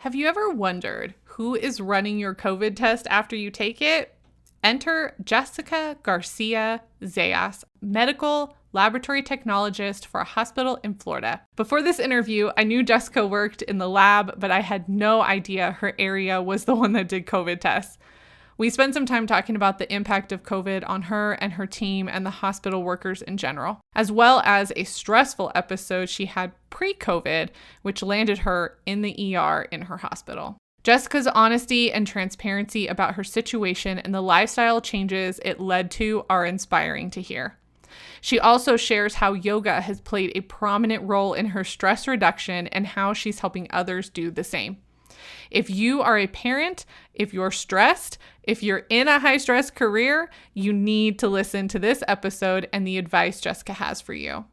Have you ever wondered who is running your COVID test after you take it? Enter Jessica Garcia Zayas, medical laboratory technologist for a hospital in Florida. Before this interview, I knew Jessica worked in the lab, but I had no idea her area was the one that did COVID tests. We spent some time talking about the impact of COVID on her and her team and the hospital workers in general, as well as a stressful episode she had pre-COVID, which landed her in the ER in her hospital. Jessica's honesty and transparency about her situation and the lifestyle changes it led to are inspiring to hear. She also shares how yoga has played a prominent role in her stress reduction and how she's helping others do the same. If you are a parent, if you're stressed, if you're in a high stress career, you need to listen to this episode and the advice Jessica has for you.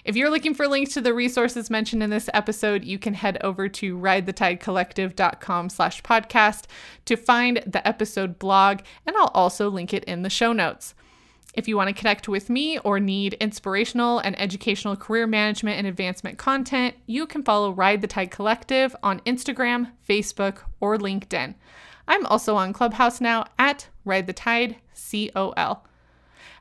If you're looking for links to the resources mentioned in this episode, you can head over to ridethetidecollective.com/podcast to find the episode blog, and I'll also link it in the show notes. If you want to connect with me or need inspirational and educational career management and advancement content, you can follow Ride the Tide Collective on Instagram, Facebook, or LinkedIn. I'm also on Clubhouse now at Ride the Tide COL.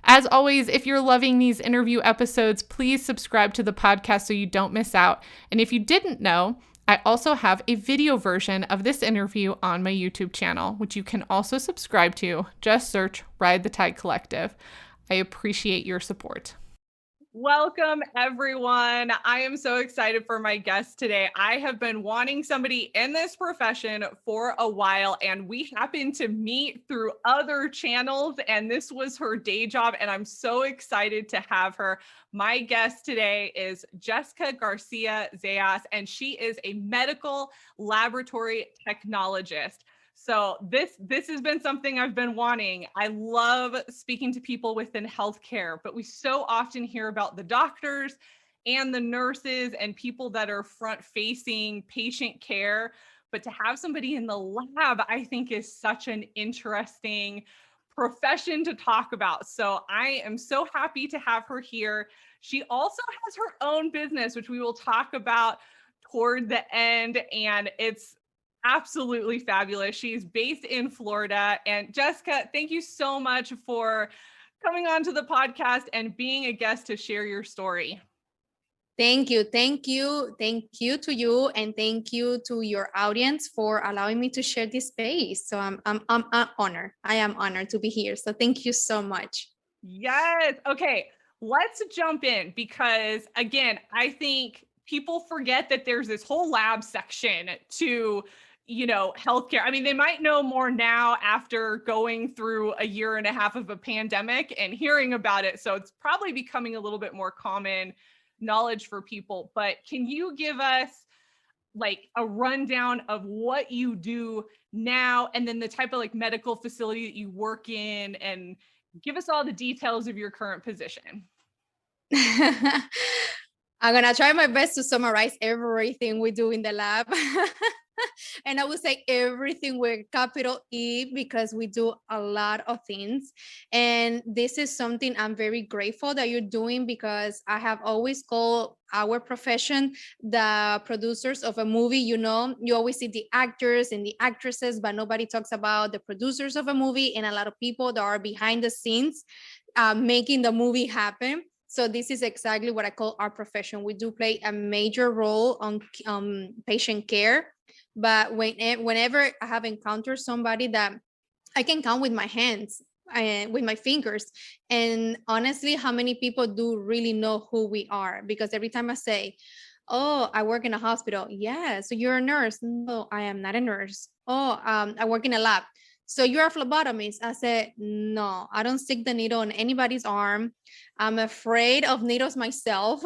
As always, if you're loving these interview episodes, please subscribe to the podcast so you don't miss out. And if you didn't know, I also have a video version of this interview on my YouTube channel, which you can also subscribe to. Just search Ride the Tide Collective. I appreciate your support. Welcome, everyone. I am so excited for my guest today. I have been wanting somebody in this profession for a while, and we happened to meet through other channels, and this was her day job, and I'm so excited to have her. My guest today is Jessica Garcia Zayas, and she is a medical laboratory technologist. So this has been something I've been wanting. I love speaking to people within healthcare, but we so often hear about the doctors and the nurses and people that are front-facing patient care. But to have somebody in the lab, I think is such an interesting profession to talk about. So I am so happy to have her here. She also has her own business, which we will talk about toward the end, and it's absolutely fabulous. She's based in Florida. And Jessica, thank you so much for coming on to the podcast and being a guest to share your story. Thank you. Thank you. Thank you to you. And thank you to your audience for allowing me to share this space. So I'm honored. I am honored to be here. So thank you so much. Yes. Okay. Let's jump in because again, I think people forget that there's this whole lab section to healthcare. I mean, they might know more now after going through a year and a half of a pandemic and hearing about it. So it's probably becoming a little bit more common knowledge for people. But can you give us like a rundown of what you do now and then the type of like medical facility that you work in, and give us all the details of your current position? I'm going to try my best to summarize everything we do in the lab. And I would say everything with capital E because we do a lot of things. And this is something I'm very grateful that you're doing because I have always called our profession the producers of a movie. You always see the actors and the actresses, but nobody talks about the producers of a movie and a lot of people that are behind the scenes making the movie happen. So this is exactly what I call our profession. We do play a major role on patient care. But whenever I have encountered somebody that I can count with my hands and with my fingers, and honestly, how many people do really know who we are? Because every time I say, oh, I work in a hospital. Yeah. So you're a nurse? No, I am not a nurse. Oh, I work in a lab. So you're a phlebotomist? I said, no, I don't stick the needle on anybody's arm. I'm afraid of needles myself.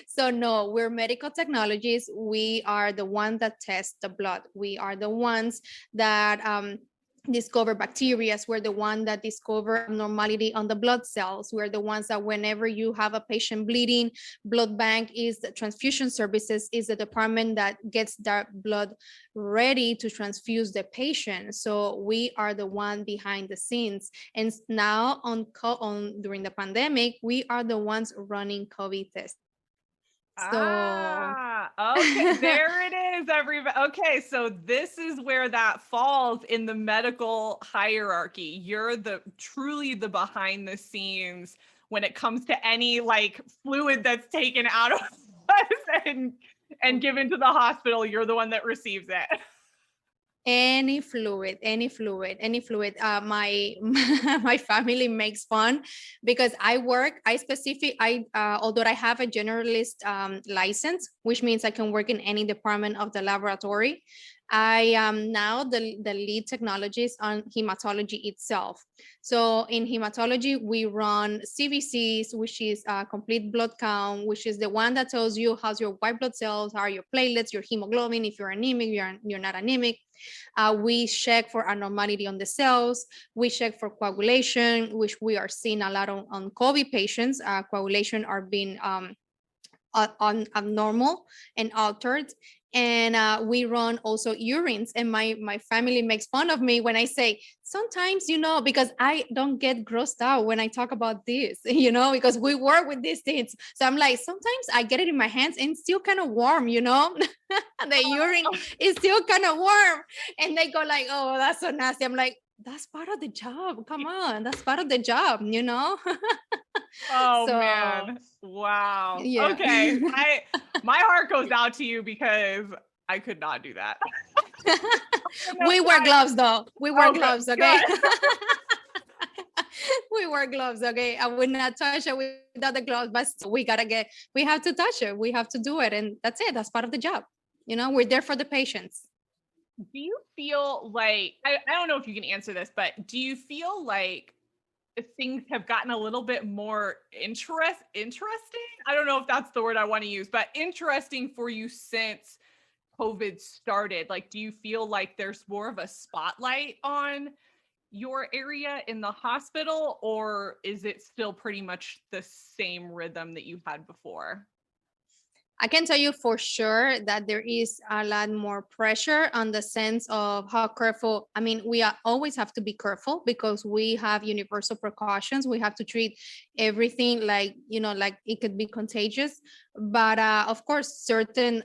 So no, we're medical technologists. We are the ones that test the blood. We are the ones that discover bacteria. We're the one that discover abnormality on the blood cells. We're the ones that whenever you have a patient bleeding, blood bank is the transfusion services is the department that gets that blood ready to transfuse the patient. So we are the one behind the scenes. And now during the pandemic, we are the ones running COVID tests. So Okay. There it is, everybody. Okay. So this is where that falls in the medical hierarchy. You're truly the behind the scenes when it comes to any like fluid that's taken out of us and given to the hospital. You're the one that receives it. any fluid. My my family makes fun because I although I have a generalist license, which means I can work in any department of the laboratory. I am now the lead technologist on hematology itself. So in hematology, we run CBCs, which is a complete blood count, which is the one that tells you how's your white blood cells, how are your platelets, your hemoglobin, if you're anemic, you're not anemic. We check for abnormality on the cells. We check for coagulation, which we are seeing a lot on COVID patients. Coagulation are being on abnormal and altered. And we run also urines. And my family makes fun of me when I say, sometimes, because I don't get grossed out when I talk about this, because we work with these things. So I'm like, sometimes I get it in my hands and it's still kind of warm, the urine is still kind of warm. And they go like, oh, that's so nasty. I'm like, that's part of the job. Come on, that's part of the job, Oh So man. Wow. yeah. Okay. My heart goes out to you because I could not do that. We wear gloves though. We wear gloves, okay? Good. We wear gloves, okay? I would not touch it without the gloves, but still, we have to touch it. We have to do it. And that's it. That's part of the job. We're there for the patients. Do you feel like, I don't know if you can answer this, but do you feel like things have gotten a little bit more interesting? I don't know if that's the word I want to use, but interesting for you since COVID started. Like, do you feel like there's more of a spotlight on your area in the hospital, or is it still pretty much the same rhythm that you had before? I can tell you for sure that there is a lot more pressure on the sense of how careful. I mean, always have to be careful because we have universal precautions. We have to treat everything like it could be contagious. But of course, certain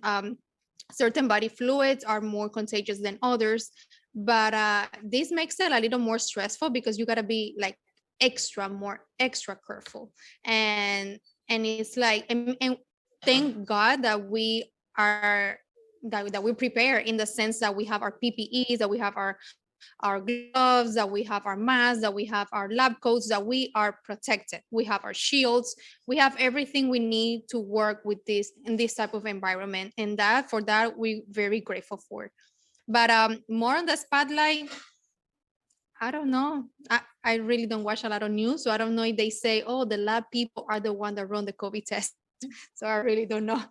body fluids are more contagious than others. But this makes it a little more stressful because you got to be like extra careful. And it's like, and thank God that we are that we prepare in the sense that we have our PPEs, that we have our gloves, that we have our masks, that we have our lab coats, that we are protected. We have our shields. We have everything we need to work with this in this type of environment. And for that, we're very grateful for. But more on the spotlight, I don't know. I really don't watch a lot of news. So I don't know if they say, oh, the lab people are the one that run the COVID test. So I really don't know.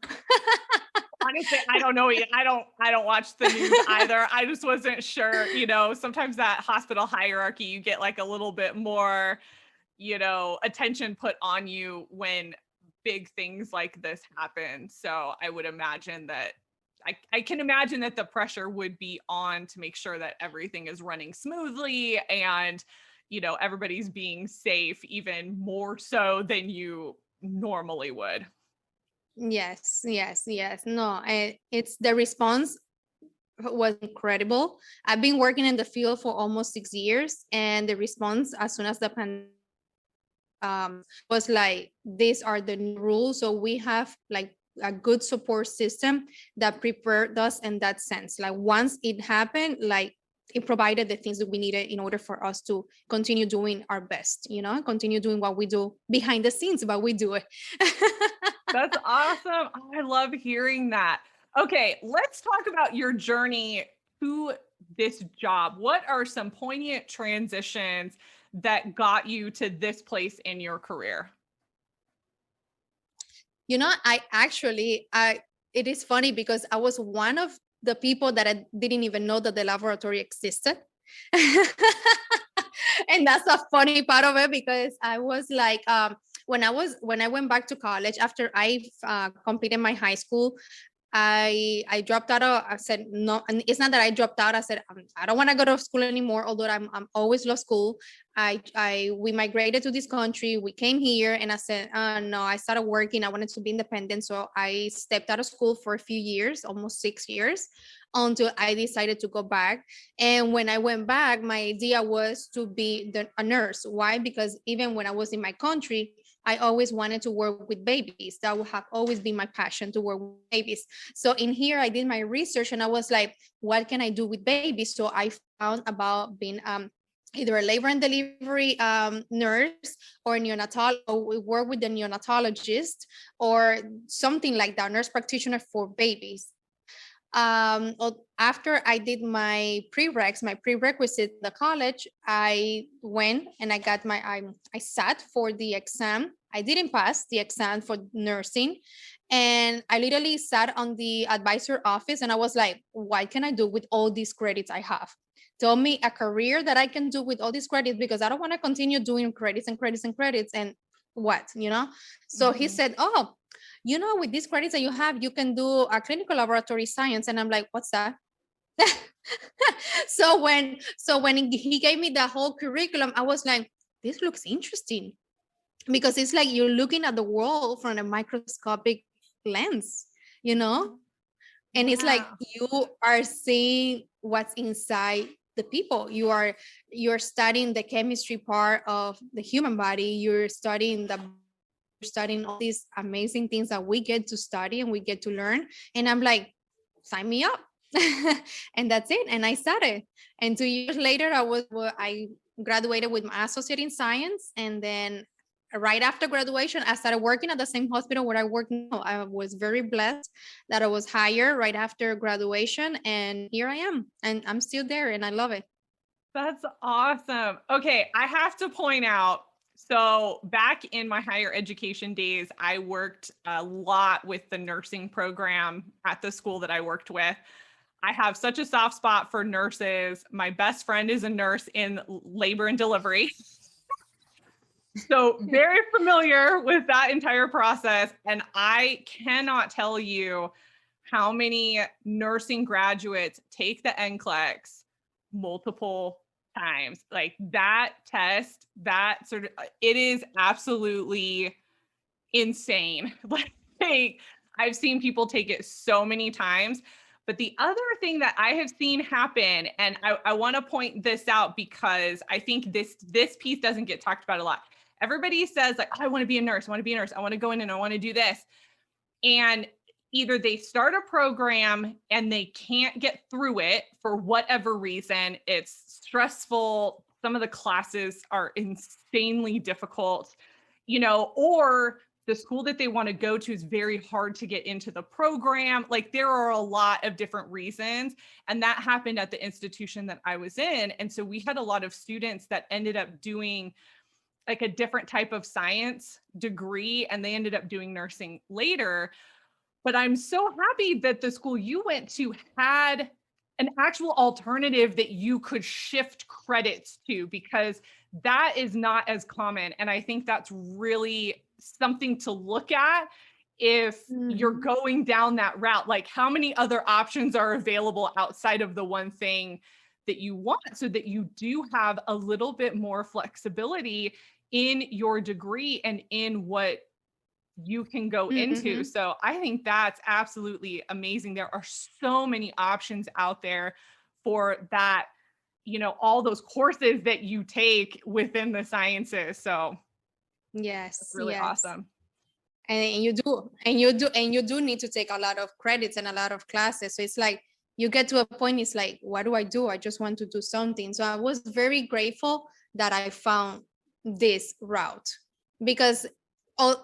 Honestly, I don't know. I don't watch the news either. I just wasn't sure, sometimes that hospital hierarchy, you get like a little bit more, attention put on you when big things like this happen. So I would imagine that I can imagine that the pressure would be on to make sure that everything is running smoothly and, everybody's being safe even more so than you normally would. Yes. No, it's the response was incredible. I've been working in the field for almost 6 years, and the response as soon as the pandemic was like, these are the new rules. So we have like a good support system that prepared us in that sense. Like once it happened, like it provided the things that we needed in order for us to continue doing our best, continue doing what we do behind the scenes, but we do it. That's awesome. Oh, I love hearing that. Okay, let's talk about your journey to this job. What are some poignant transitions that got you to this place in your career? It is funny because I was one of the people that I didn't even know that the laboratory existed. And that's a funny part of it because I was like, when I went back to college after I completed my high school, I dropped out. I said no, and it's not that I dropped out. I said I don't want to go to school anymore. Although I'm always love school. we migrated to this country. We came here, and I said, no, I started working. I wanted to be independent. So I stepped out of school for a few years, almost 6 years, until I decided to go back. And when I went back, my idea was to be a nurse. Why? Because even when I was in my country, I always wanted to work with babies. That would have always been my passion, to work with babies. So in here, I did my research, and I was like, what can I do with babies? So I found about being either a labor and delivery nurse, or neonatal, or we work with the neonatologist, or something like that, nurse practitioner for babies. After I did my prerequisite in the college, I went and I got I sat for the exam. I didn't pass the exam for nursing, and I literally sat on the advisor office, and I was like, what can I do with all these credits I have? Tell me a career that I can do with all these credits, because I don't want to continue doing credits and credits and credits and what, you know? So he said, oh, you know, with these credits that you have, you can do a clinical laboratory science. And I'm like, what's that? So when he gave me the whole curriculum, I was like, this looks interesting, because it's like you're looking at the world from a microscopic lens, you know? And it's like Wow. you are seeing what's inside the people. You're studying the chemistry part of the human body. You're studying all these amazing things that we get to study and we get to learn. And I'm like, sign me up. And that's it. And I started. And 2 years later, I graduated with my associate in science. And then right after graduation, I started working at the same hospital where I work now. I was very blessed that I was hired right after graduation. And here I am. And I'm still there, and I love it. That's awesome. Okay, I have to point out, so back in my higher education days, I worked a lot with the nursing program at the school that I worked with. I have such a soft spot for nurses. My best friend is a nurse in labor and delivery. So very familiar with that entire process. And I cannot tell you how many nursing graduates take the NCLEX multiple times. Like that test, that sort of, it is absolutely insane. Like I've seen people take it so many times. But the other thing that I have seen happen, and I want to point this out because I think this piece doesn't get talked about a lot. Everybody says like, oh, I want to be a nurse. I want to be a nurse. I want to go in and I want to do this. And either they start a program and they can't get through it for whatever reason. It's stressful. Some of the classes are insanely difficult, or the school that they want to go to is very hard to get into the program. Like there are a lot of different reasons. And that happened at the institution that I was in. And so we had a lot of students that ended up doing like a different type of science degree, and they ended up doing nursing later. But I'm so happy that the school you went to had an actual alternative that you could shift credits to, because that is not as common. And I think that's really something to look at if you're going down that route. Like how many other options are available outside of the one thing that you want, so that you do have a little bit more flexibility in your degree and in what you can go into. Mm-hmm. So I think that's absolutely amazing. There are so many options out there for that, all those courses that you take within the sciences. So that's Yes, really yes. awesome. And you do need to take a lot of credits and a lot of classes. So it's like you get to a point, it's like, what do I do? I just want to do something. So I was very grateful that I found this route, because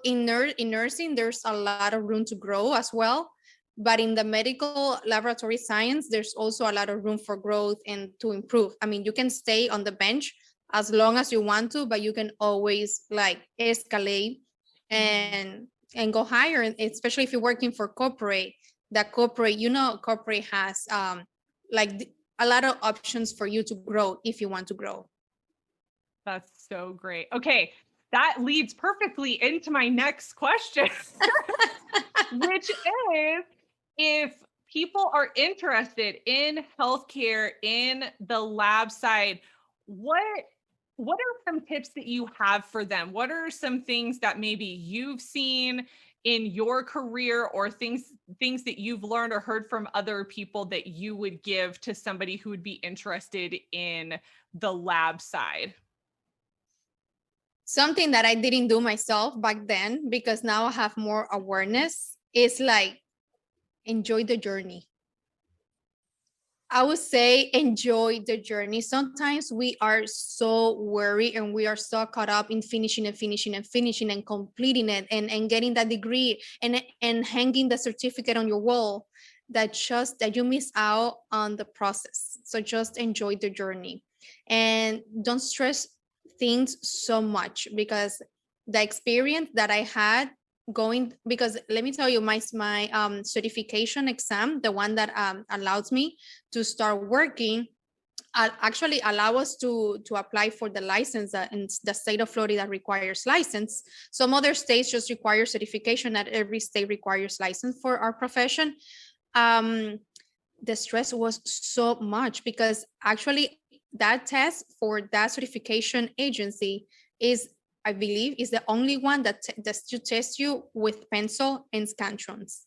in nursing there's a lot of room to grow as well, but in the medical laboratory science there's also a lot of room for growth and to improve. I mean, you can stay on the bench as long as you want to, but you can always like escalate and and go higher, and especially if you're working for corporate. That corporate, corporate has a lot of options for you to grow if you want to grow. That's so great. Okay, that leads perfectly into my next question, which is, if people are interested in healthcare in the lab side, what what are some tips that you have for them? What are some things that maybe you've seen in your career, or things that you've learned or heard from other people that you would give to somebody who would be interested in the lab side? Something that I didn't do myself back then, because now I have more awareness, is like enjoy the journey. I would say enjoy the journey. Sometimes we are so worried and we are so caught up in finishing and finishing and finishing and completing it, and getting that degree, and hanging the certificate on your wall, that you miss out on the process. So just enjoy the journey and don't stress things so much, because the experience that I had going, because let me tell you, my certification exam, the one that allows me to start working, actually allow us to apply for the license, in the state of Florida requires license. Some other states just require certification. Not every state requires license for our profession. um, the stress was so much, because actually that test for that certification agency is, I believe, is the only one that to test you with pencil and scantrons.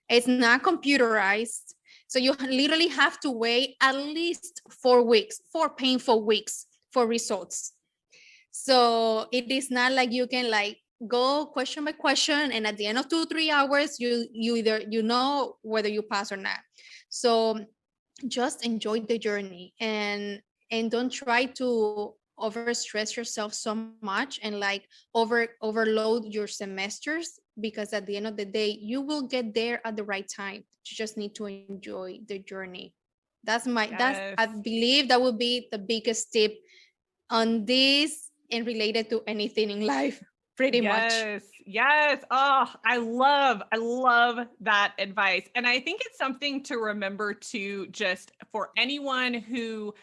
It's not computerized. So you literally have to wait at least 4 weeks, 4 painful weeks for results. So it is not like you can like go question by question, and at the end of 2 3 hours, you either you know whether you pass or not. So just enjoy the journey, and don't try to overstress yourself so much, and like overload your semesters, because at the end of the day you will get there at the right time. You just need to enjoy the journey. That's I Yes. believe that would be the biggest tip on this, and related to anything in life, pretty much. Yes. Yes. Oh, I love that advice. And I think it's something to remember to, just for anyone who,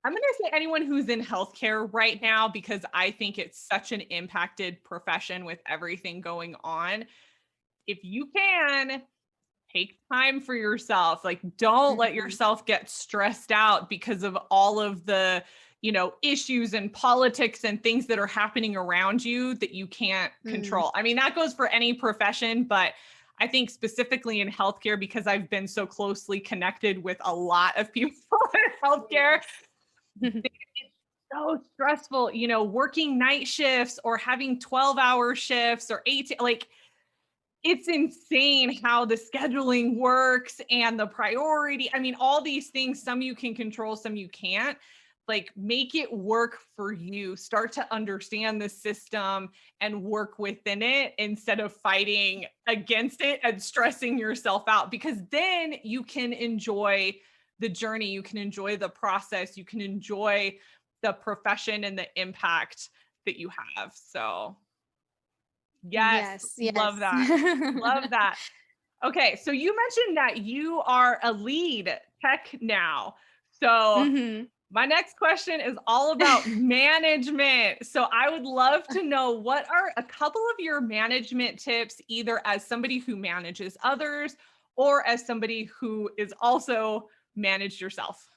I'm going to say anyone who's in healthcare right now, because I think it's such an impacted profession with everything going on. If you can, take time for yourself. Like, don't let Mhm. yourself get stressed out because of all of the, issues and politics and things that are happening around you that you can't Mm. control. I mean, that goes for any profession, but I think specifically in healthcare, because I've been so closely connected with a lot of people in healthcare, Yes. it's so stressful, working night shifts or having 12-hour shifts or 18, like, it's insane how the scheduling works and the priority. I mean, all these things, some you can control, some you can't. Like, make it work for you. Start to understand the system and work within it instead of fighting against it and stressing yourself out, because then you can enjoy the journey, you can enjoy the process, you can enjoy the profession and the impact that you have. So, yes, Yes, love yes. that. Love that. Okay, so you mentioned that you are a lead tech now. So Hmm. my next question is all about management. So I would love to know, what are a couple of your management tips, either as somebody who manages others or as somebody who is also managed yourself?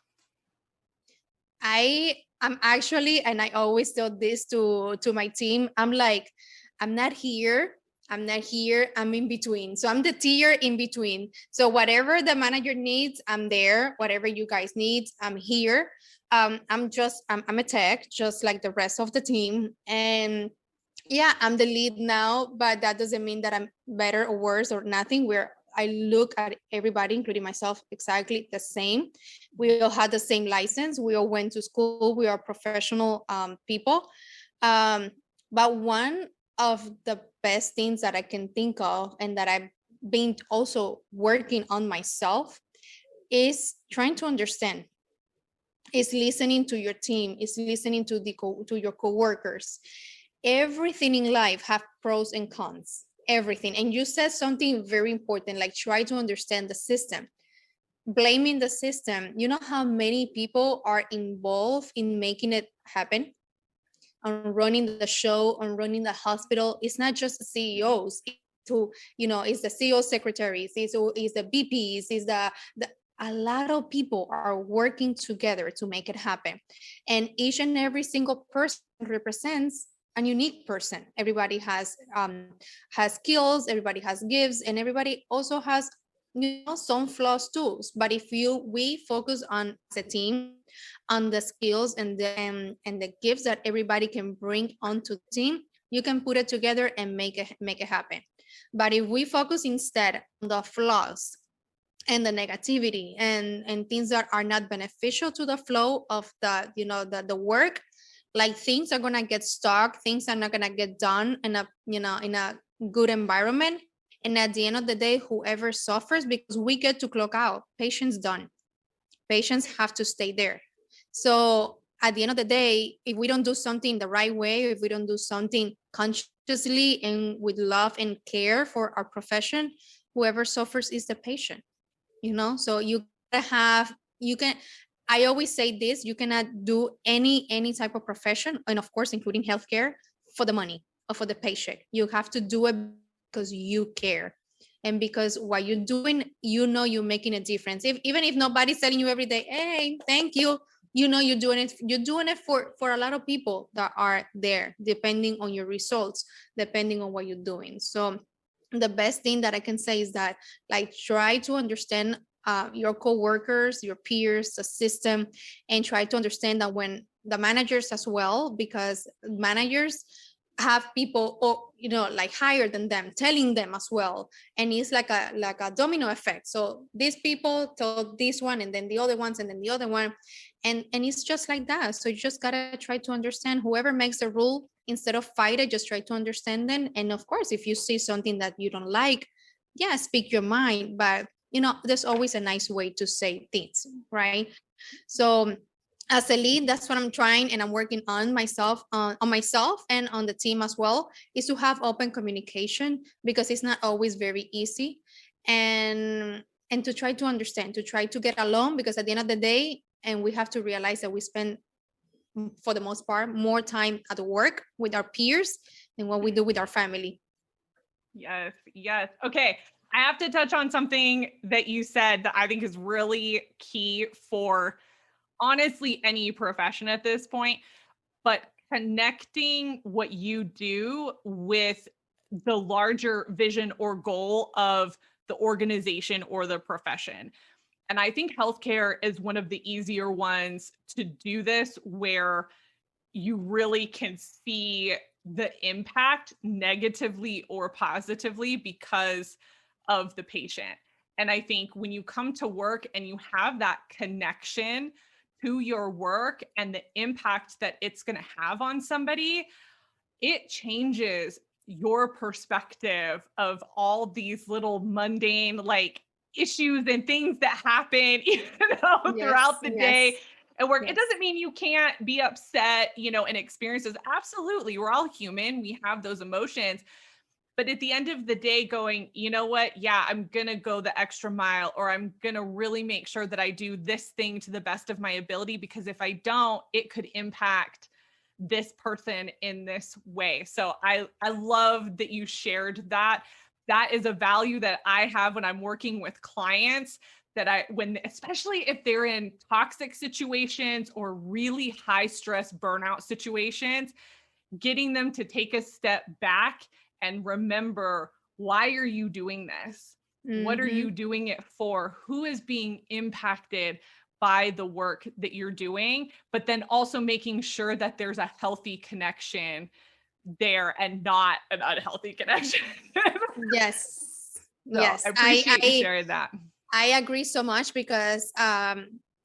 I'm actually, and I always tell this to my team. I'm like, I'm not here. I'm not here. I'm in between. So I'm the tier in between. So whatever the manager needs, I'm there. Whatever you guys need, I'm here. I'm a tech, just like the rest of the team. And yeah, I'm the lead now, but that doesn't mean that I'm better or worse or nothing. I look at everybody, including myself, exactly the same. We all had the same license. We all went to school. We are professional people. Um, but one of the best things that I can think of, and that I've been also working on myself, is trying to understand, is listening to your team, is listening to to your coworkers. Everything in life have pros and cons, everything. And you said something very important, like try to understand the system. Blaming the system, you know how many people are involved in making it happen, on running the show, on running the hospital. It's not just the CEOs, it's who, it's the CEO secretaries, it's the VPs, it's the a lot of people are working together to make it happen. And each and every single person represents a unique person. Everybody has skills, everybody has gifts, and everybody also has, some flaws too. But if we focus on as a team on the skills and the gifts that everybody can bring onto the team, you can put it together and make it happen. But if we focus instead on the flaws and the negativity and things that are not beneficial to the flow of the work, like things are gonna get stuck, things are not gonna get done in a good environment. And at the end of the day, whoever suffers, because we get to clock out, patients done, patients have to stay there. So at the end of the day, if we don't do something the right way, if we don't do something consciously and with love and care for our profession, whoever suffers is the patient. So you gotta have you can I always say this: you cannot do any type of profession, and of course including healthcare, for the money or for the paycheck. You have to do it because you care, and because what you're doing, you're making a difference. Even if nobody's telling you every day, hey, thank you, you're doing it for a lot of people that are there, depending on your results, depending on what you're doing. So the best thing that I can say is that, like, try to understand your coworkers, your peers, the system, and try to understand that when the managers as well, because managers have people, or like higher than them, telling them as well, and it's like a domino effect. So these people told this one, and then the other ones, and then the other one, and it's just like that. So you just gotta try to understand whoever makes the rule. Instead of fight it, just try to understand them. And of course, if you see something that you don't like, yeah, speak your mind. But there's always a nice way to say things, right? So as a lead, that's what I'm trying, and I'm working on myself, on myself and on the team as well, is to have open communication, because it's not always very easy. And to try to understand, to try to get along, because at the end of the day, and we have to realize that we spend, for the most part, more time at work with our peers than what we do with our family. Yes, yes. Okay. I have to touch on something that you said that I think is really key for honestly any profession at this point, but connecting what you do with the larger vision or goal of the organization or the profession. And I think healthcare is one of the easier ones to do this, where you really can see the impact negatively or positively because of the patient. And I think when you come to work and you have that connection to your work and the impact that it's going to have on somebody, it changes your perspective of all these little mundane, like, issues and things that happen, Yes, throughout the day yes, at work. It yes. doesn't mean you can't be upset, and experiences. Absolutely. We're all human. We have those emotions. But at the end of the day, going, you know what? Yeah, I'm going to go the extra mile, or I'm going to really make sure that I do this thing to the best of my ability, because if I don't, it could impact this person in this way. So I love that you shared that. That is a value that I have when I'm working with clients, that especially if they're in toxic situations or really high stress burnout situations, getting them to take a step back and remember, why are you doing this? What are Mm-hmm. you doing it for? Who is being impacted by the work that you're doing? But then also making sure that there's a healthy connection there and not an unhealthy connection. Yes, So I yes. appreciate you sharing that. I agree so much, because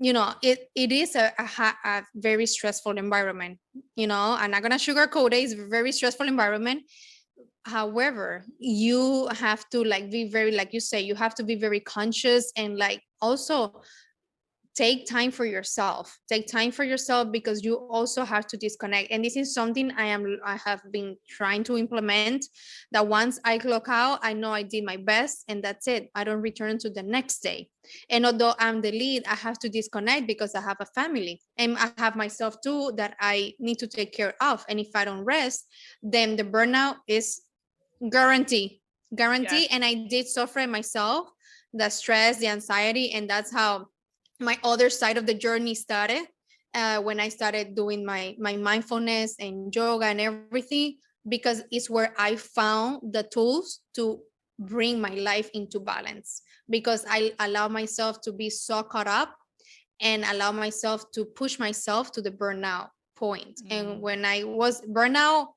it is a very stressful environment. I'm not gonna sugarcoat it. It's a very stressful environment. However, you have to, like, be very, like you say, you have to be very conscious, and, like, also take time for yourself, because you also have to disconnect. And this is something I have been trying to implement, that once I clock out, I know I did my best, and that's it. I don't return to the next day. And although I'm the lead, I have to disconnect, because I have a family, and I have myself too that I need to take care of. And if I don't rest, then the burnout is guarantee Yes. and I did suffer it myself. the stress, the anxiety. And that's how my other side of the journey started, when I started doing my mindfulness and yoga and everything, because it's where I found the tools to bring my life into balance, because I allow myself to be so caught up and allow myself to push myself to the burnout point. And when I was burnout,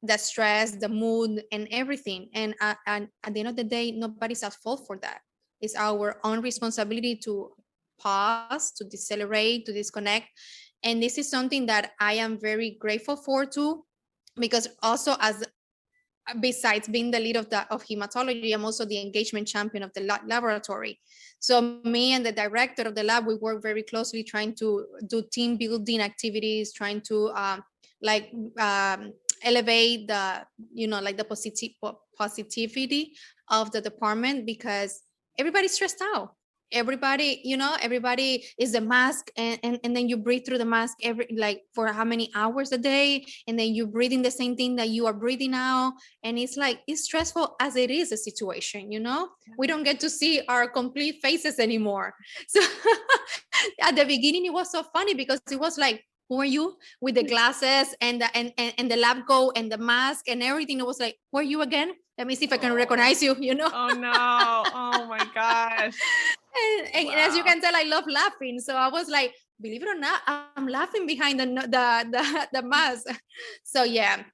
the stress, the mood, and everything. And at the end of the day, nobody's at fault for that. It's our own responsibility to pause, to decelerate, to disconnect. And this is something that I am very grateful for too, because also, as besides being the lead of hematology, I'm also the engagement champion of the laboratory. So me and the director of the lab, we work very closely trying to do team building activities, trying to like elevate the, like the positivity of the department, because everybody's stressed out. Everybody is a mask, and then you breathe through the mask every, like, for how many hours a day, and then you breathing the same thing that you are breathing out. And it's like, it's stressful as it is a situation. We don't get to see our complete faces anymore. So at the beginning it was so funny, because it was like, who are you, with the glasses and the lab coat and the mask and everything? It was like, who are you again? Let me see if I can recognize you. Oh no. Oh my gosh. And as you can tell, I love laughing. So I was like, believe it or not, I'm laughing behind the mask. So yeah,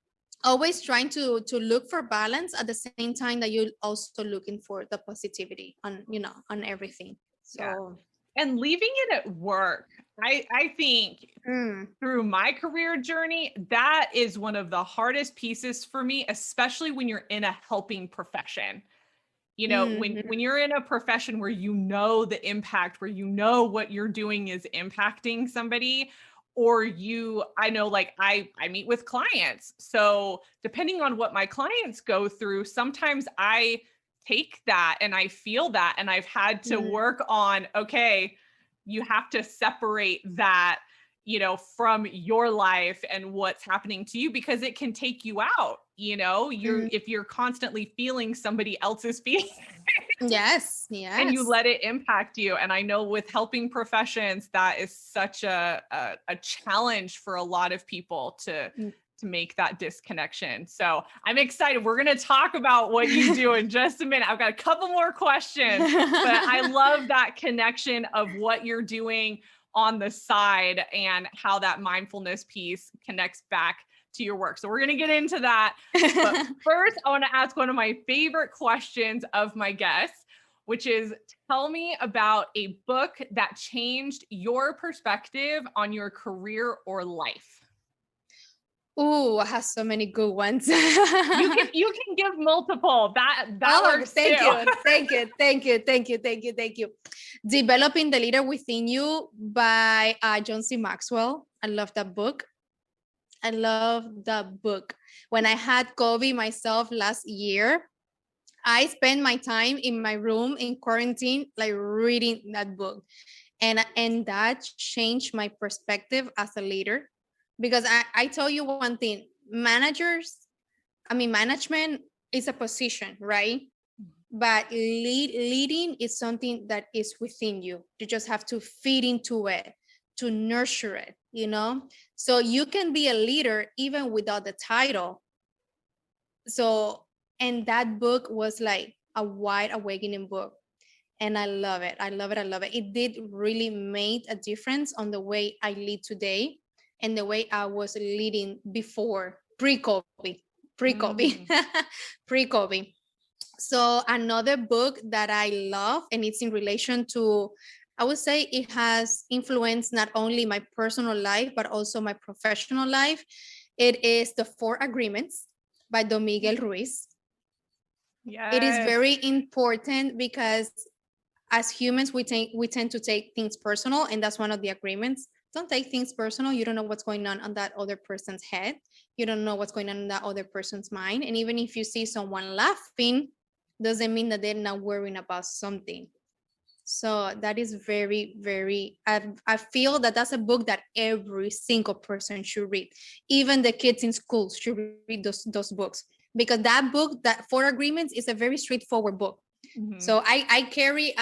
always trying to look for balance at the same time that you're also looking for the positivity on everything. So and leaving it at work, I think through my career journey, that is one of the hardest pieces for me, especially when you're in a helping profession. When you're in a profession where the impact, where what you're doing is impacting somebody, or I know, like, I meet with clients. So depending on what my clients go through, sometimes I take that and I feel that, and I've had to work on, okay, you have to separate that, from your life and what's happening to you, because it can take you out. If you're constantly feeling somebody else's feelings, yes and you let it impact you. And I know with helping professions, that is such a challenge for a lot of people to make that disconnection. So I'm excited. We're going to talk about what you do in just a minute. I've got a couple more questions, but I love that connection of what you're doing on the side and how that mindfulness piece connects back to your work. So we're going to get into that. But first, I want to ask one of my favorite questions of my guests, which is, tell me about a book that changed your perspective on your career or life. Oh, I have so many good ones. You can give multiple. That works thank too. Thank you. Developing the Leader Within You by John C. Maxwell. I love that book. When I had COVID myself last year, I spent my time in my room in quarantine, like reading that book. And that changed my perspective as a leader. Because I tell you one thing, management is a position, right? But leading is something that is within you. You just have to feed into it, to nurture it, So you can be a leader even without the title. So, and that book was like a wide awakening book. And I love it. It did really make a difference on the way I lead today and the way I was leading before, pre-COVID. Pre-COVID. So another book that I love, and it's in relation to, I would say it has influenced not only my personal life, but also my professional life. It is The 4 Agreements by Don Miguel Ruiz. Yes. It is very important because as humans, we tend to take things personal, and that's one of the agreements. Don't take things personal. You don't know what's going on that other person's head. You don't know what's going on in that other person's mind. And even if you see someone laughing, doesn't mean that they're not worrying about something. So that is very, very, I feel that that's a book that every single person should read. Even the kids in schools should read those books. Because that book, that 4 Agreements, is a very straightforward book. So I carry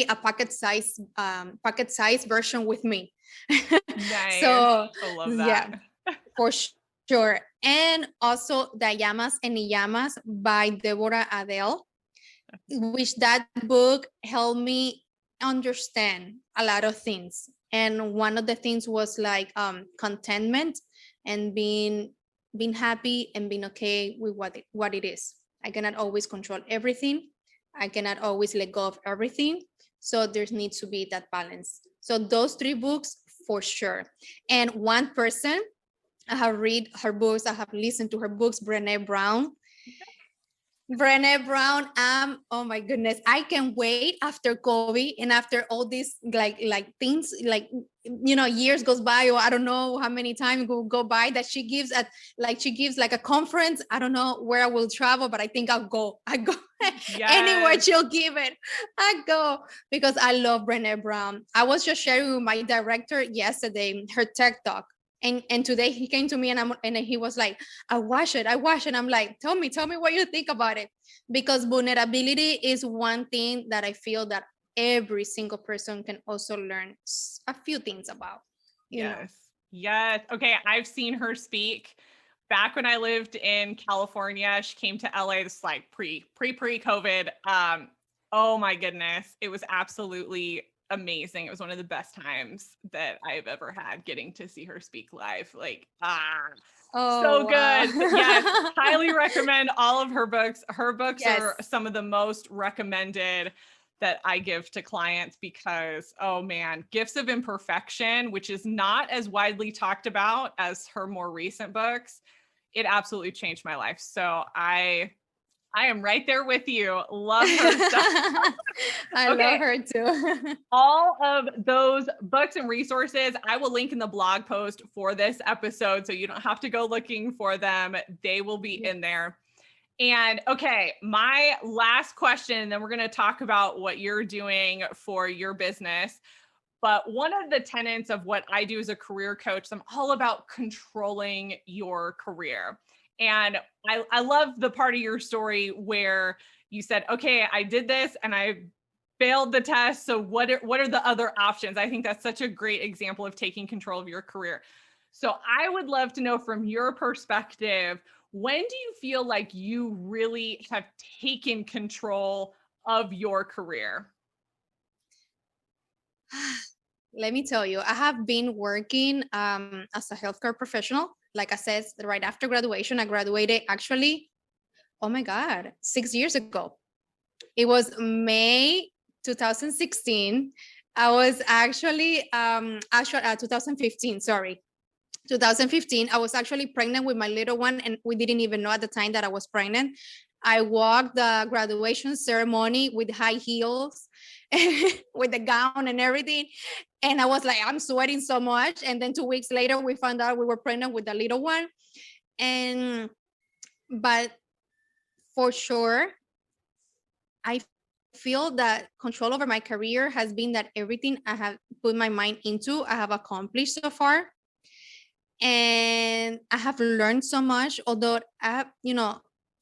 a pocket size version with me. Nice. So I love yeah, that. for sure. And also the Llamas and Niyamas by Deborah Adele, which that book helped me understand a lot of things. And one of the things was like contentment and being happy and being okay with what it is. I cannot always control everything. I cannot always let go of everything. So there needs to be that balance. So those three books for sure. And one person, I have read her books, I have listened to her books, Brené Brown. Brené Brown, oh my goodness, I can wait after COVID and after all these like things, like years goes by, or I don't know how many times go by, that she gives like a conference. I don't know where I will travel, but I think I'll go. I go anywhere Yes. she'll give it. I go because I love Brené Brown. I was just sharing with my director yesterday her tech talk. And today he came to me and he was like, I watch it. I'm like, tell me what you think about it. Because vulnerability is one thing that I feel that every single person can also learn a few things about. Yes. Yes. Okay. I've seen her speak back when I lived in California. She came to LA. This is like pre-COVID. Oh my goodness. It was absolutely amazing. It was one of the best times that I've ever had getting to see her speak live. Like, so Oh, good. But yes, wow. highly recommend all of her books. Her books are Yes. some of the most recommended that I give to clients because, oh man, Gifts of Imperfection, which is not as widely talked about as her more recent books, it absolutely changed my life. So I am right there with you. Love her stuff. I love Okay. her too. All of those books and resources, I will link in the blog post for this episode. So you don't have to go looking for them. They will be in there. And okay, my last question, then we're going to talk about what you're doing for your business. But one of the tenets of what I do as a career coach, I'm all about controlling your career. And I love the part of your story where you said, okay, I did this and I failed the test. So what are the other options? I think that's such a great example of taking control of your career. So I would love to know from your perspective, when do you feel like you really have taken control of your career? Let me tell you, I have been working as a healthcare professional. Like I said, right after graduation, I graduated actually, oh my God, 6 years ago. It was May 2016. I was actually 2015, sorry. 2015, I was actually pregnant with my little one, and we didn't even know at the time that I was pregnant. I walked the graduation ceremony with high heels, with the gown and everything. And I was like, I'm sweating so much. And then 2 weeks later, we found out we were pregnant with the little one. And, but for sure, I feel that control over my career has been that everything I have put my mind into, I have accomplished so far. And I have learned so much, although I have,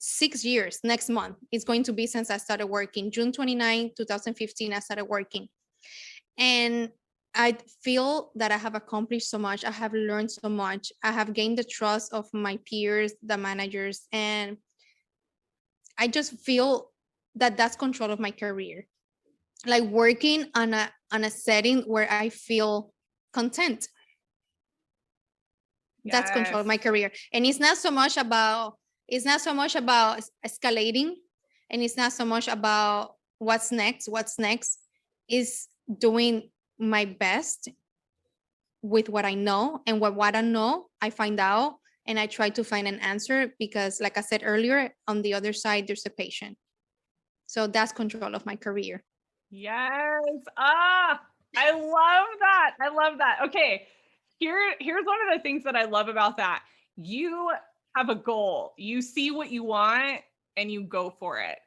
6 years next month. It's going to be since I started working. June 29, 2015, I started working. And I feel that I have accomplished so much. I have learned so much. I have gained the trust of my peers, the managers, and I just feel that that's control of my career. Like working on a setting where I feel content. That's control Yes. of my career. And it's not so much about escalating, and it's not so much about what's next is doing my best with what I know, and what I know I find out, and I try to find an answer, because like I said earlier, on the other side there's a patient. So that's control of my career. Yes. I love that. I love that. Okay. Here's one of the things that I love about that. You have a goal. You see what you want and you go for it.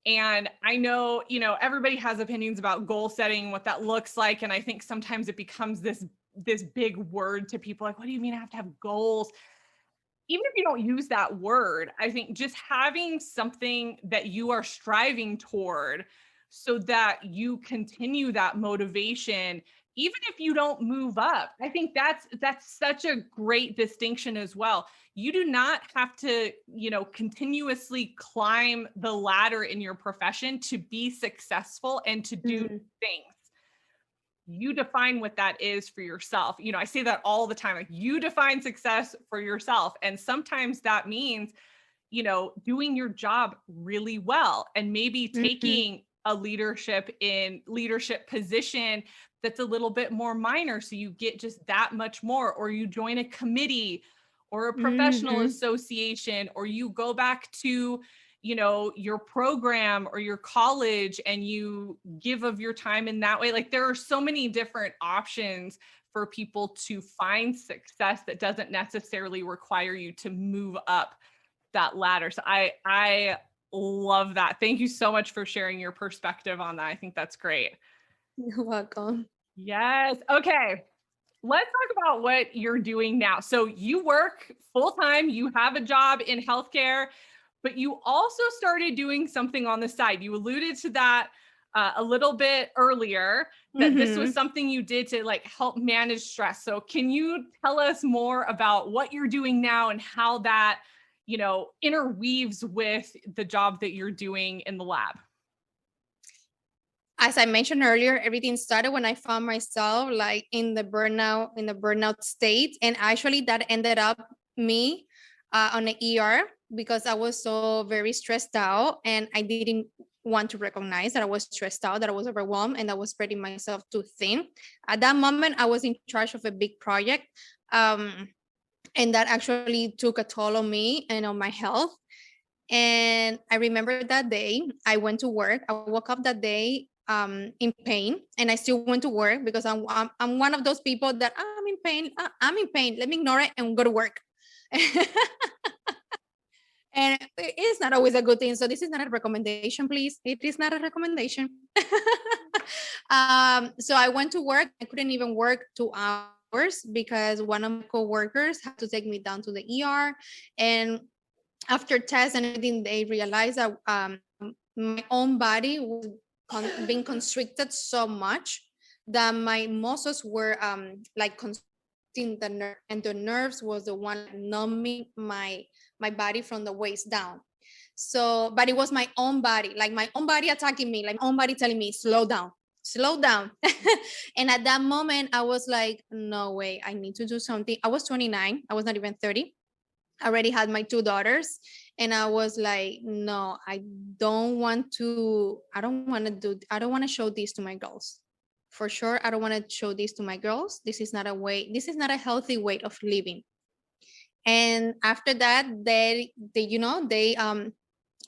And I know, everybody has opinions about goal setting, what that looks like. And I think sometimes it becomes this big word to people like, what do you mean I have to have goals? even if you don't use that word, I think just having something that you are striving toward so that you continue that motivation, even if you don't move up. I think that's such a great distinction as well. You do not have to, continuously climb the ladder in your profession to be successful and to do things. You define what that is for yourself. I say that all the time, like you define success for yourself. And sometimes that means, doing your job really well and maybe taking a leadership position that's a little bit more minor. So you get just that much more, or you join a committee or a professional association, or you go back to your program or your college and you give of your time in that way. Like there are so many different options for people to find success that doesn't necessarily require you to move up that ladder. So I love that. Thank you so much for sharing your perspective on that. I think that's great. You're welcome. Yes. Okay. Let's talk about what you're doing now. So you work full-time, you have a job in healthcare, but you also started doing something on the side. You alluded to that a little bit earlier, that this was something you did to like help manage stress. So can you tell us more about what you're doing now and how that, interweaves with the job that you're doing in the lab? As I mentioned earlier, everything started when I found myself like in the burnout state. And actually that ended up me on the ER because I was so very stressed out and I didn't want to recognize that I was stressed out, that I was overwhelmed, and I was spreading myself too thin. At that moment, I was in charge of a big project. And that actually took a toll on me and on my health. And I remember that day I went to work. I woke up that day in pain, and I still went to work because I'm one of those people that I'm in pain. I'm in pain. Let me ignore it and go to work. And it's not always a good thing. So this is not a recommendation, please. It is not a recommendation. So I went to work. I couldn't even work 2 hours because one of my coworkers had to take me down to the ER. And after tests and everything, they realized that my own body was being constricted so much that my muscles were like constricting the nerve, and the nerves was the one numbing my body from the waist down. So, but it was my own body, like my own body attacking me, like my own body telling me, slow down, slow down. And at that moment, I was like, no way, I need to do something. I was 29, I was not even 30. I already had my 2 daughters. And I was like, no, I don't want to show this to my girls. For sure, I don't want to show this to my girls. This is not a healthy way of living. And after that, they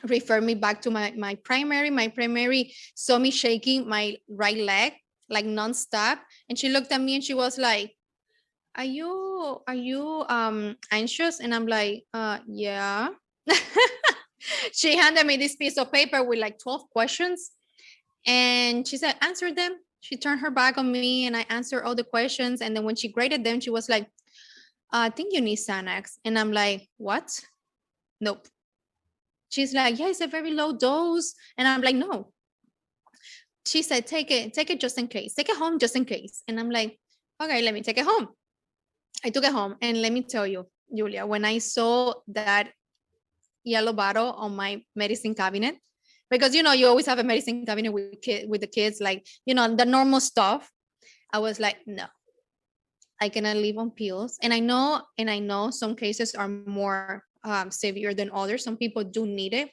refer me back to my primary. My primary saw me shaking my right leg like nonstop. And she looked at me and she was like, are you anxious? And I'm like, yeah. She handed me this piece of paper with like 12 questions. And she said, answer them. She turned her back on me and I answered all the questions. And then when she graded them, she was like, I think you need Xanax. And I'm like, what? Nope. She's like, yeah, it's a very low dose. And I'm like, no. She said, take it just in case. Take it home just in case. And I'm like, okay, let me take it home. I took it home. And let me tell you, Julia, when I saw that yellow bottle on my medicine cabinet, because you always have a medicine cabinet with the kids, like the normal stuff, I was like, no, I cannot live on pills. And I know some cases are more severe than others. Some people do need it,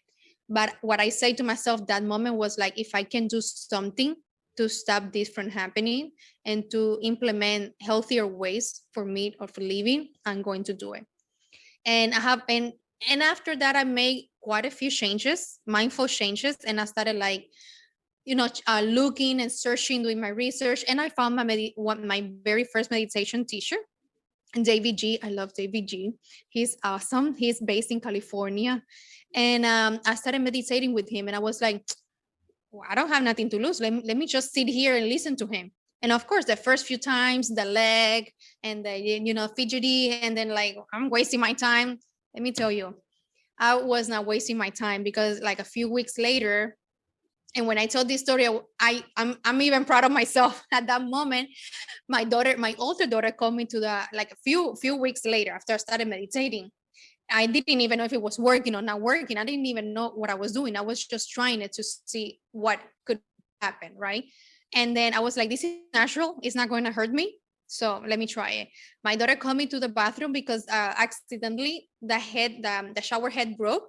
but what I say to myself that moment was like, if I can do something to stop this from happening and to implement healthier ways for me or for living, I'm going to do it. And and after that, I made quite a few changes, mindful changes. And I started like, looking and searching, doing my research. And I found my very first meditation teacher, David G. I love David G. He's awesome. He's based in California. And I started meditating with him. And I was like, well, I don't have nothing to lose. Let me just sit here and listen to him. And of course, the first few times, the leg and the, fidgety, and then like, I'm wasting my time. let me tell you, I was not wasting my time, because like a few weeks later, and when I told this story, I'm even proud of myself. At that moment, my older daughter, called me to the, like a few weeks later after I started meditating. I didn't even know if it was working or not working. I didn't even know what I was doing. I was just trying it to see what could happen, right? And then I was like, this is natural. It's not going to hurt me. So let me try it. My daughter called me to the bathroom because accidentally the shower head broke.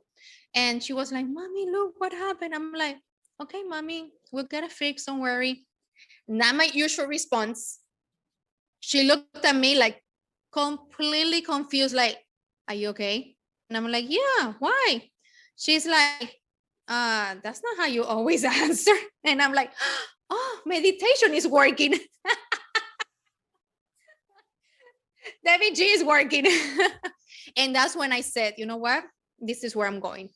And she was like, Mommy, look what happened. I'm like, okay, Mommy, we'll get it fixed. Don't worry. Not my usual response. She looked at me like completely confused, like, are you okay? And I'm like, yeah, why? She's like, that's not how you always answer. And I'm like, oh, meditation is working. Debbie G is working. And that's when I said, you know what? This is where I'm going.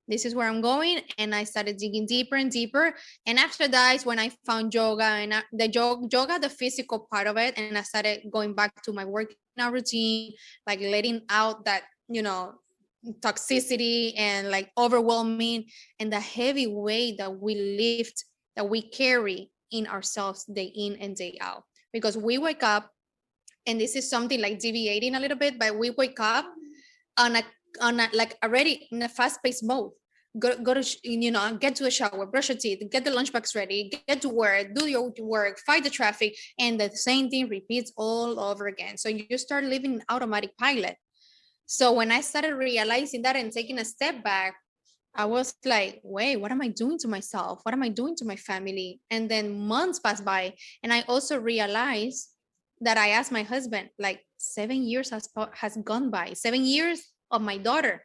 This is where I'm going. And I started digging deeper and deeper. And after that is when I found yoga, and yoga, the physical part of it. And I started going back to my workout routine, like letting out that, toxicity and like overwhelming and the heavy weight that we lift, that we carry in ourselves day in and day out. Because we wake up, and this is something like deviating a little bit, but we wake up on a like already in a fast-paced mode. Go to get to a shower, brush your teeth, get the lunchbox ready, get to work, do your work, fight the traffic, and the same thing repeats all over again. So you start living in automatic pilot. So when I started realizing that and taking a step back, I was like, wait, what am I doing to myself? What am I doing to my family? And then months passed by, and I also realized that I asked my husband, like 7 years has gone by, 7 years of my daughter,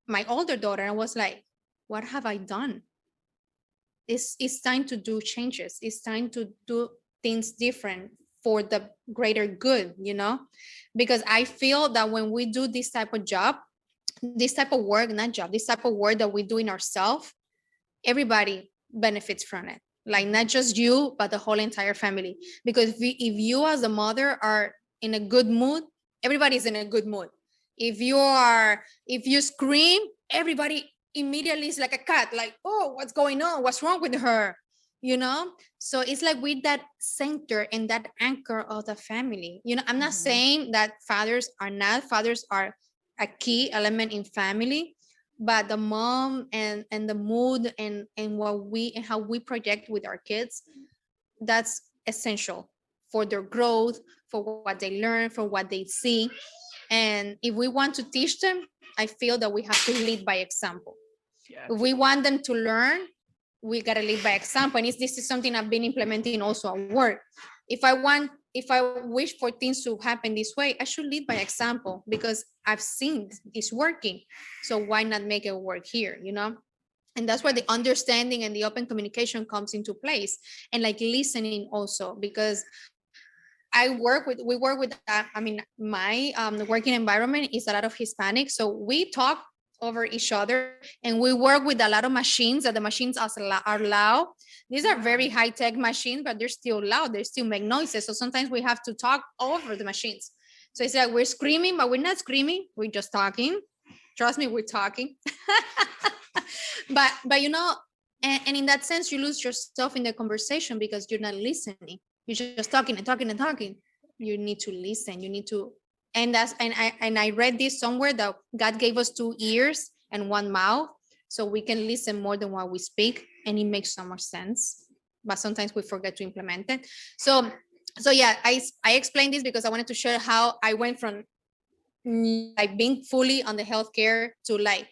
my older daughter. I was like, what have I done? It's time to do changes. It's time to do things different for the greater good, because I feel that when we do this type of job, this type of work, not job, this type of work that we do in ourselves, everybody benefits from it. Like not just you, but the whole entire family. Because if you as a mother are in a good mood, everybody's in a good mood. If you scream, everybody immediately is like a cat, like, oh, what's going on? What's wrong with her? So it's like with that center and that anchor of the family. I'm not saying that fathers are a key element in family, but the mom and the mood and how we project with our kids, that's essential for their growth, for what they learn, for what they see. And if we want to teach them, I feel that we have to lead by example. If we want them to learn, we got to lead by example. And this is something I've been implementing also at work. If I wish for things to happen this way, I should lead by example, because I've seen it's working. So why not make it work here, And that's where the understanding and the open communication comes into place, and like listening also, because we work with my working environment is a lot of Hispanic. So we talk over each other, and we work with a lot of machines, that the machines are loud. These are very high-tech machines, but they're still loud. They still make noises. So sometimes we have to talk over the machines. So it's like we're screaming, but we're not screaming. We're just talking. Trust me, we're talking. but and in that sense, you lose yourself in the conversation because you're not listening. You're just talking and talking and talking. You need to listen. You need to, and I read this somewhere that God gave us 2 ears and 1 mouth, so we can listen more than what we speak, and it makes so much sense. But sometimes we forget to implement it. So yeah, I explained this because I wanted to share how I went from like being fully on the healthcare to like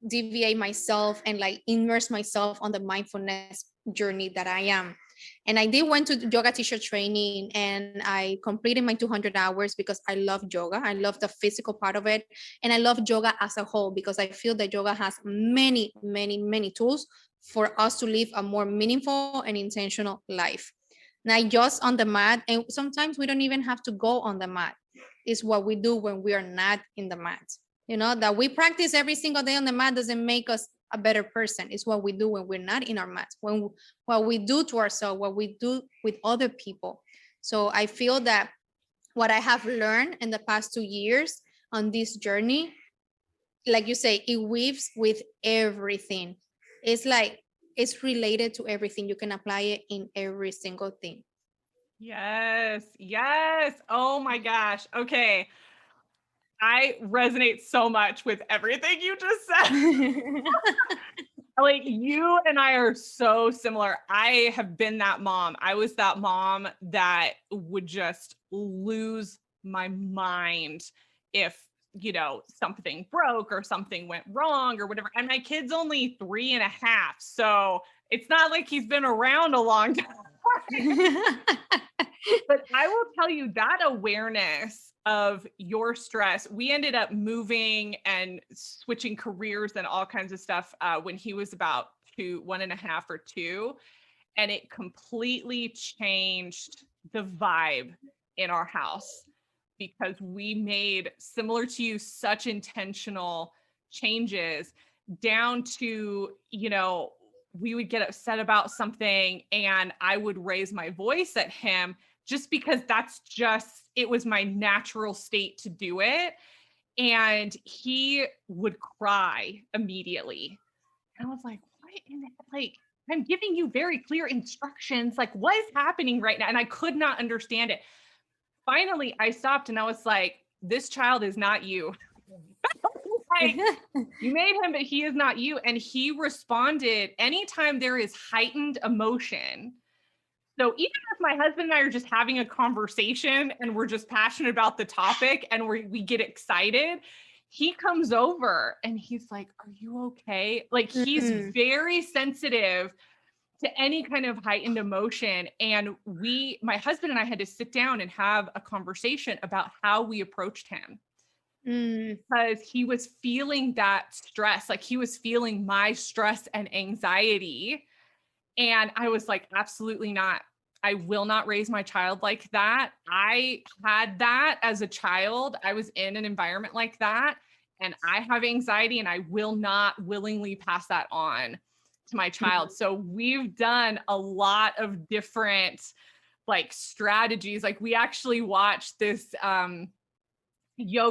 deviate myself and like immerse myself on the mindfulness journey that I am. And I did went to yoga teacher training, and I completed my 200 hours because I love yoga. I love the physical part of it. And I love yoga as a whole because I feel that yoga has many, many, many tools for us to live a more meaningful and intentional life. Not just on the mat. And sometimes we don't even have to go on the mat. It's what we do when we are not in the mat. That we practice every single day on the mat doesn't make us a better person. It's what we do when we're not in our mat, what we do to ourselves, what we do with other people. So I feel that what I have learned in the past 2 years on this journey like you say, it weaves with everything. It's like it's related to everything. You can apply it in every single thing. Yes. Yes. Oh my gosh. Okay. I resonate so much with everything you just said. Like you and I are so similar. I have been that mom. I was that mom that would just lose my mind if, something broke or something went wrong or whatever. And my kid's only 3.5. So it's not like he's been around a long time. But I will tell you that awareness of your stress, we ended up moving and switching careers and all kinds of stuff when he was about 1.5 or 2. And it completely changed the vibe in our house because we made, similar to you, such intentional changes down to, we would get upset about something and I would raise my voice at him just because it was my natural state to do it. And he would cry immediately. And I was like, what in the, like, I'm giving you very clear instructions. Like, what is happening right now? And I could not understand it. Finally, I stopped and I was like, this child is not you. Like, you made him, but he is not you. And he responded anytime there is heightened emotion. So even if my husband and I are just having a conversation and we're just passionate about the topic and we get excited, he comes over and he's like, are you okay? Like he's very sensitive to any kind of heightened emotion. And my husband and I had to sit down and have a conversation about how we approached him. Because he was feeling that stress, like he was feeling my stress and anxiety. And I was like, absolutely not. I will not raise my child like that. I had that as a child. I was in an environment like that. And I have anxiety and I will not willingly pass that on to my child. So we've done a lot of different like strategies. Like we actually watched this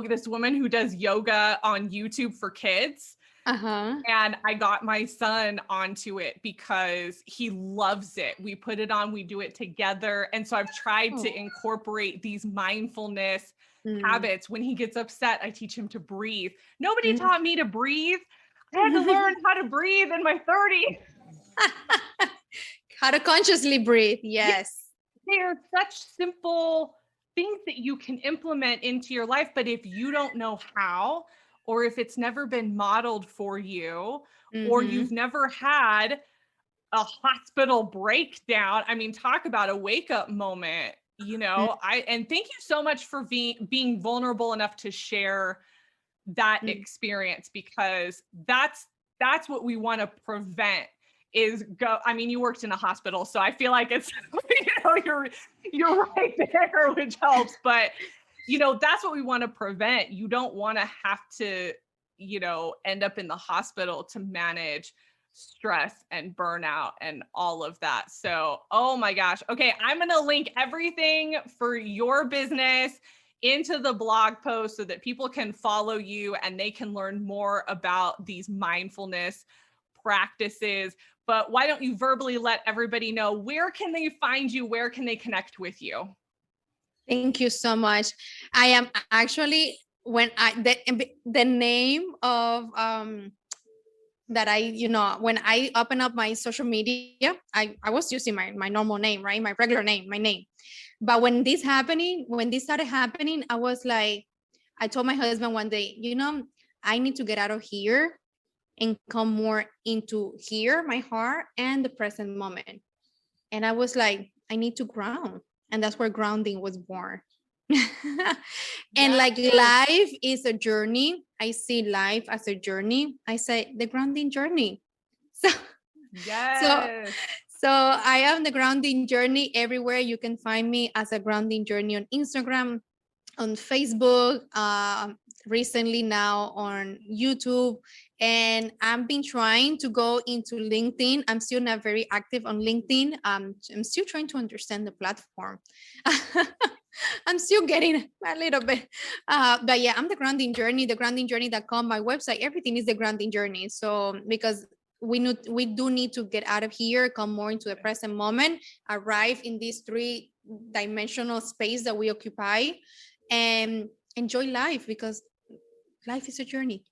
this woman who does yoga on YouTube for kids. And I got my son onto it because he loves it. We put it on, we do it together. And so I've tried to incorporate these mindfulness habits. When he gets upset, I teach him to breathe. Nobody taught me to breathe. I had to learn how to breathe in my 30s. How to consciously breathe. Yes. They're such simple things that you can implement into your life. But if you don't know how, or if it's never been modeled for you, or you've never had a hospital breakdown, I mean, talk about a wake-up moment, and thank you so much for being vulnerable enough to share that experience, because that's what we want to prevent you worked in a hospital, so I feel like it's, you're right there, which helps, but that's what we want to prevent. You don't want to have to, end up in the hospital to manage stress and burnout and all of that. So, oh my gosh. Okay. I'm going to link everything for your business into the blog post so that people can follow you and they can learn more about these mindfulness practices. But why don't you verbally let everybody know, where can they find you? Where can they connect with you? Thank you so much. I am actually, when the name of that when I open up my social media, I was using my normal name, right? My regular name, my name. But when this started happening, I was like, I told my husband one day, I need to get out of here and come more into here, my heart, and the present moment. And I was like, I need to ground. And that's where grounding was born. And like life is a journey. I see life as a journey. I say the grounding journey. So, so I am the grounding journey everywhere. You can find me as a grounding journey on Instagram, on Facebook, recently now on YouTube. And I've been trying to go into LinkedIn. I'm still not very active on LinkedIn. I'm still trying to understand the platform. I'm still getting a little bit. But yeah, I'm the grounding journey, thegroundingjourney.com. My website, everything is the grounding journey. So because we do need to get out of here, come more into the present moment, arrive in this 3-dimensional space that we occupy, and enjoy life, because life is a journey.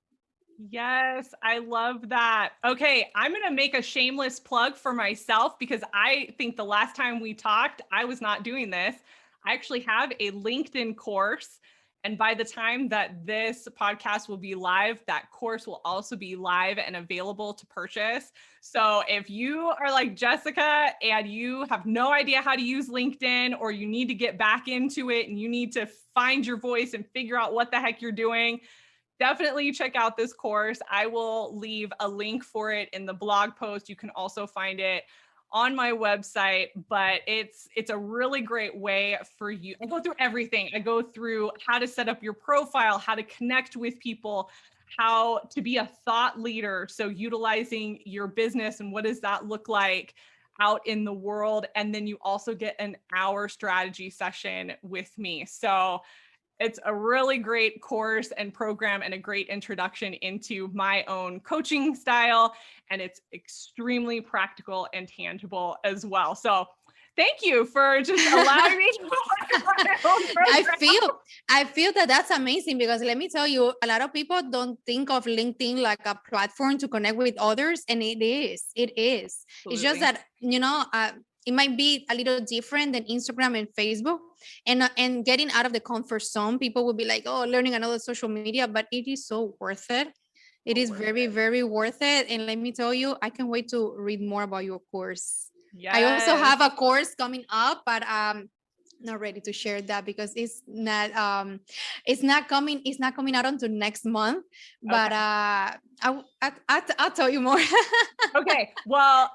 Yes, I love that. Okay, I'm going to make a shameless plug for myself because I think the last time we talked, I was not doing this. I actually have a LinkedIn course. And by the time that this podcast will be live, that course will also be live and available to purchase. So if you are like Jessica and you have no idea how to use LinkedIn, or you need to get back into it and you need to find your voice and figure out what the heck you're doing, definitely check out this course. I will leave a link for it in the blog post. You can also find it on my website, but it's a really great way for you. I go through everything. I go through how to set up your profile, how to connect with people, how to be a thought leader. So utilizing your business and what does that look like out in the world. And then you also get an hour strategy session with me. So it's a really great course and program and a great introduction into my own coaching style. And it's extremely practical and tangible as well. So thank you for just allowing me to my own program. I feel that that's amazing, because let me tell you, a lot of people don't think of LinkedIn like a platform to connect with others, and it is. Absolutely. It's just that, it might be a little different than Instagram and Facebook, and getting out of the comfort zone. People will be like, oh, learning another social media, but it is so worth it. It is very, very worth it. And let me tell you, I can't wait to read more about your course. Yes. I also have a course coming up, but not ready to share that because it's not coming out until next month. But okay. I'll tell you more. Okay. Well,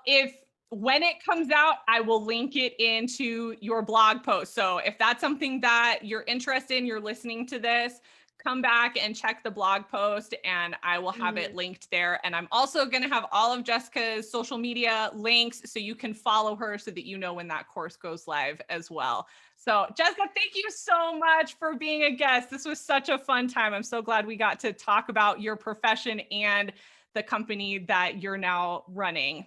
when it comes out, I will link it into your blog post. So if that's something that you're interested in, you're listening to this, come back and check the blog post and I will have it linked there. And I'm also going to have all of Jessica's social media links so you can follow her so that you know when that course goes live as well. So Jessica, thank you so much for being a guest. This was such a fun time. I'm so glad we got to talk about your profession and the company that you're now running.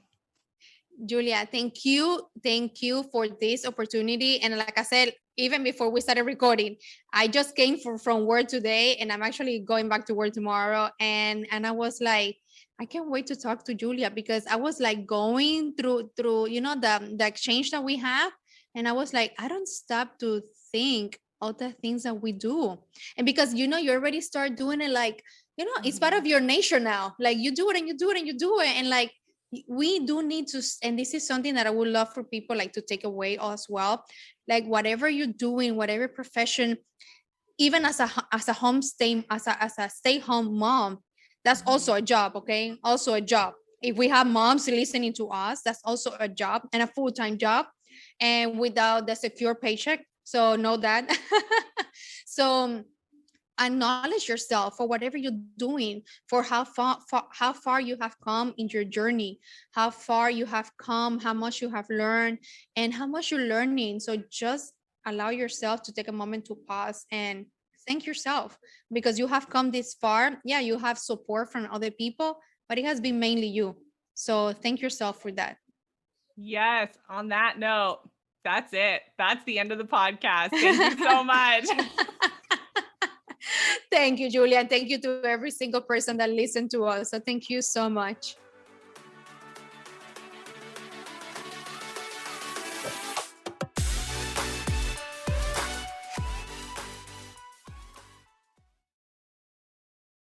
Julia, thank you. Thank you for this opportunity. And like I said, even before we started recording, I just came from work today and I'm actually going back to work tomorrow. And I was like, I can't wait to talk to Julia, because I was like going through, the exchange that we have. And I was like, I don't stop to think all the things that we do. And because, you already start doing it, like, it's part of your nature now. Like you do it and you do it and you do it. And like, we do need to, and this is something that I would love for people like to take away as well. Like whatever you're doing, whatever profession, even as a stay-home mom, that's also a job. Okay, also a job. If we have moms listening to us, that's also a job and a full-time job, and without the secure paycheck. So know that. So acknowledge yourself for whatever you're doing, for how far you have come in your journey, how far you have come, how much you have learned, and how much you're learning. So just allow yourself to take a moment to pause and thank yourself, because you have come this far. Yeah, you have support from other people, but it has been mainly you. So thank yourself for that. Yes, on that note, that's it. That's the end of the podcast. Thank you so much. Thank you, Julia. And thank you to every single person that listened to us. So thank you so much.